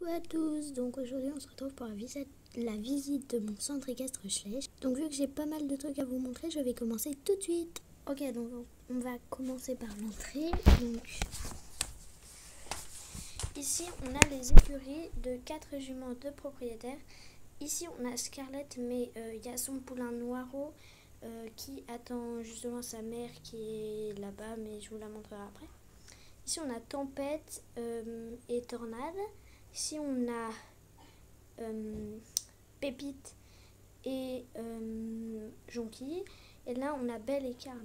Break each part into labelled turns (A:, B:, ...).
A: Coucou à tous, donc aujourd'hui on se retrouve pour la visite de mon centre équestre Schleich. Donc vu que j'ai pas mal de trucs à vous montrer, je vais commencer tout de suite. Ok, donc on va commencer par l'entrée. Donc ici on a les écuries de 4 juments de propriétaires. Ici on a Scarlett, mais il y a son poulain Noiro qui attend justement sa mère qui est là-bas, mais je vous la montrerai après. Ici on a Tempête et Tornade. Ici on a Pépite et Jonquille. Et là on a Belle et Carmel,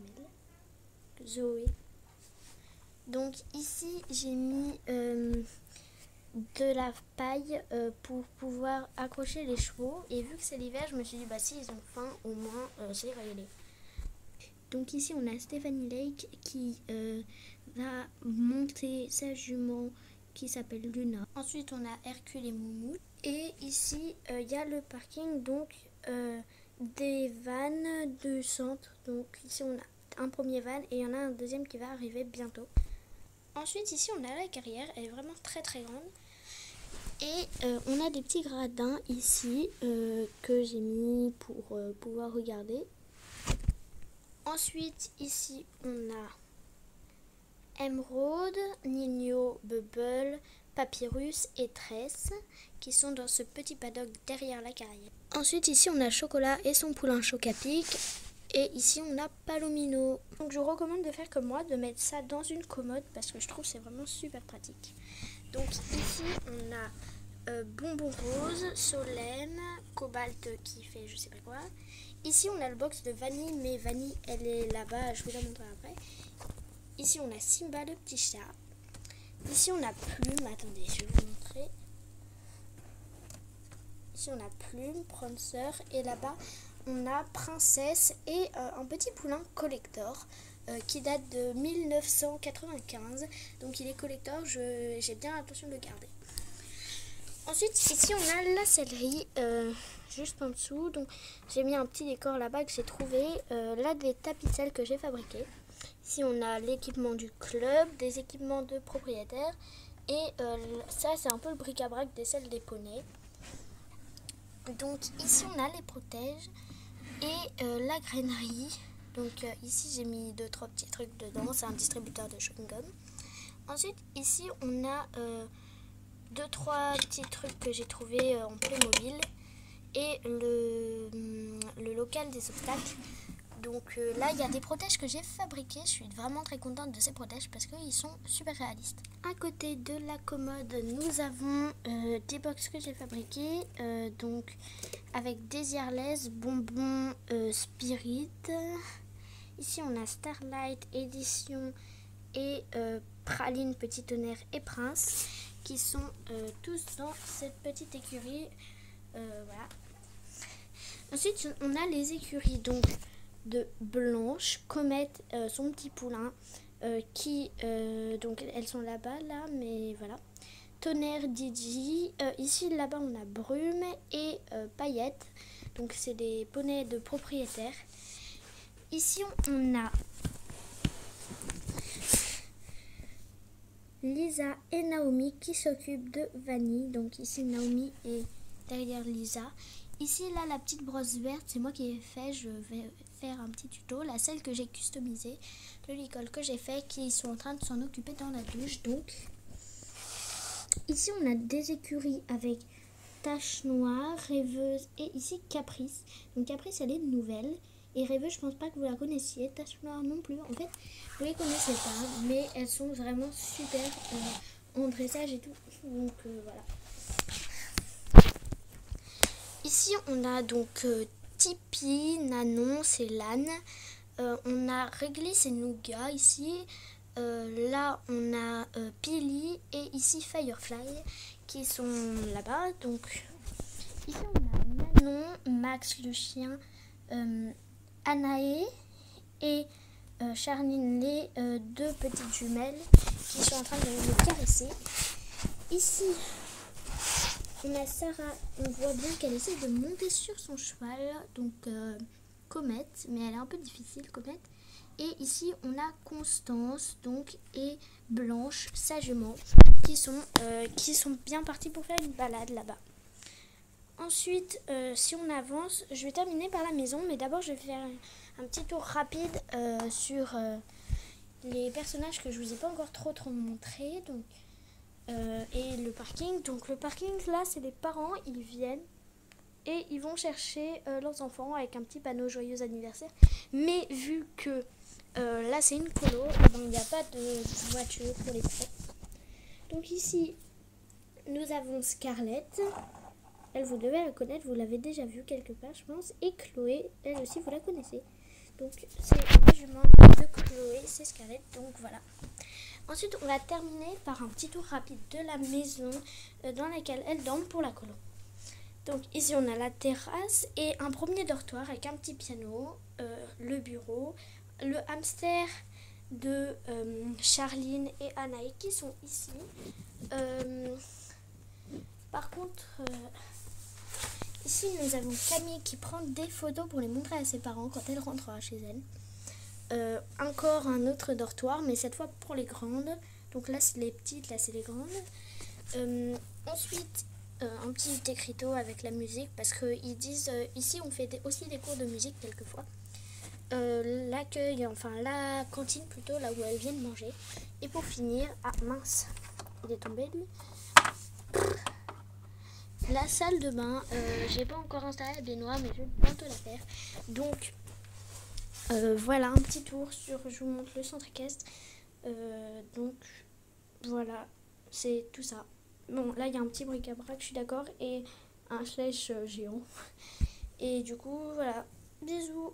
A: Zoé. Donc ici j'ai mis de la paille pour pouvoir accrocher les chevaux. Et vu que c'est l'hiver, je me suis dit bah si ils ont faim, au moins ça ira y aller. Donc ici on a Stephanie Lake qui va monter sa jument qui s'appelle Luna. Ensuite on a Hercule et Moumou. Et ici il y a le parking, donc des vannes de centre. Donc ici on a un premier van et il y en a un deuxième qui va arriver bientôt. Ensuite ici on a la carrière, elle est vraiment très très grande. Et on a des petits gradins ici que j'ai mis pour pouvoir regarder. Ensuite ici on a Emeraude, Nino, Bubble, Papyrus et Tresse qui sont dans ce petit paddock derrière la carrière. Ensuite ici on a Chocolat et son poulain Chocapic. Et ici on a Palomino. Donc je vous recommande de faire comme moi, de mettre ça dans une commode parce que je trouve que c'est vraiment super pratique. Donc ici on a Bonbon Rose, Solène, Cobalt qui fait je sais pas quoi. Ici on a le box de Vanille, mais Vanille elle est là-bas, je vous la montrerai après. Ici on a Simba le petit chat. Ici on a Plume, attendez je vais vous montrer. Ici on a Plume, Prancer et là-bas on a Princesse et un petit poulain collector qui date de 1995. Donc il est collector, j'ai bien l'intention de le garder. Ensuite ici on a la sellerie juste en dessous. Donc j'ai mis un petit décor là-bas que j'ai trouvé. Là des tapis de sel que j'ai fabriqués. Ici on a l'équipement du club, des équipements de propriétaires. Et ça c'est un peu le bric-à-brac des selles des poneys. Donc ici on a les protèges et la grainerie. Donc ici j'ai mis 2-3 petits trucs dedans, c'est un distributeur de chewing-gum. Ensuite ici on a 2-3 petits trucs que j'ai trouvé en Playmobil et le local des obstacles. Donc là il y a des protèges que j'ai fabriqués, je suis vraiment très contente de ces protèges parce qu'ils sont super réalistes. À côté de la commode nous avons des box que j'ai fabriqués, donc avec Désirless, Bonbon, Spirit. Ici on a Starlight, Édition et Praline, Petit Tonnerre et Prince qui sont tous dans cette petite écurie. Voilà. Ensuite on a les écuries donc de Blanche, Comète, son petit poulain qui donc elles sont là-bas là, mais voilà. Tonnerre, Didi, ici là-bas on a Brume et Paillette, donc c'est des poneys de propriétaires. Ici on a Lisa et Naomi qui s'occupent de Vanille, donc ici Naomi est derrière Lisa. Ici là la petite brosse verte c'est moi qui ai fait, je vais faire un petit tuto, la celle que j'ai customisée, le licol que j'ai fait, qui sont en train de s'en occuper dans la douche. Donc ici on a des écuries avec Tache Noire, Rêveuse et ici Caprice. Donc Caprice elle est nouvelle et Rêveuse je pense pas que vous la connaissiez, Tache Noire non plus. En fait vous les connaissez pas mais elles sont vraiment super en dressage et tout. Donc voilà. Ici on a donc Tipeee, Nanon, c'est l'âne. On a Réglisse et Nougat ici. Là on a Pili et ici Firefly qui sont là-bas. Donc ici on a Nanon, Max le chien, Anaé et Charline, les deux petites jumelles qui sont en train de me caresser. Ici on a Sarah, on voit bien qu'elle essaie de monter sur son cheval, donc Comète, mais elle est un peu difficile, Comète. Et ici on a Constance donc et Blanche sagement qui sont bien partis pour faire une balade là-bas. Ensuite, si on avance, je vais terminer par la maison, mais d'abord je vais faire un petit tour rapide sur les personnages que je vous ai pas encore trop montré, donc et le parking. Donc le parking là, c'est les parents, ils viennent et ils vont chercher leurs enfants avec un petit panneau joyeux anniversaire. Mais vu que là c'est une colo, il n'y a pas de voiture pour les fêtes. Donc ici, nous avons Scarlett. Elle, vous devez la connaître, vous l'avez déjà vue quelque part, je pense. Et Chloé, elle aussi, vous la connaissez. Donc, c'est la jument de Chloé, c'est Scarlett. Donc, voilà. Ensuite, on va terminer par un petit tour rapide de la maison dans laquelle elle dorment pour la colo. Donc, ici, on a la terrasse et un premier dortoir avec un petit piano, le bureau, le hamster de Charline et Anaï qui sont ici. Par contre, ici nous avons Camille qui prend des photos pour les montrer à ses parents quand elle rentrera chez elle. Encore un autre dortoir, mais cette fois pour les grandes. Donc là c'est les petites, là c'est les grandes. Ensuite, un petit écriteau avec la musique parce qu'ils disent ici on fait aussi des cours de musique quelquefois. L'accueil, enfin la cantine plutôt, là où elles viennent manger. Et pour finir, ah mince, il est tombé lui. La salle de bain, j'ai pas encore installé la baignoire, mais je vais bientôt la faire. Donc voilà un petit tour sur, je vous montre le centre équestre. Donc voilà, c'est tout ça. Bon, là il y a un petit bric-à-brac, je suis d'accord, et un flèche géant. Et du coup, voilà, bisous.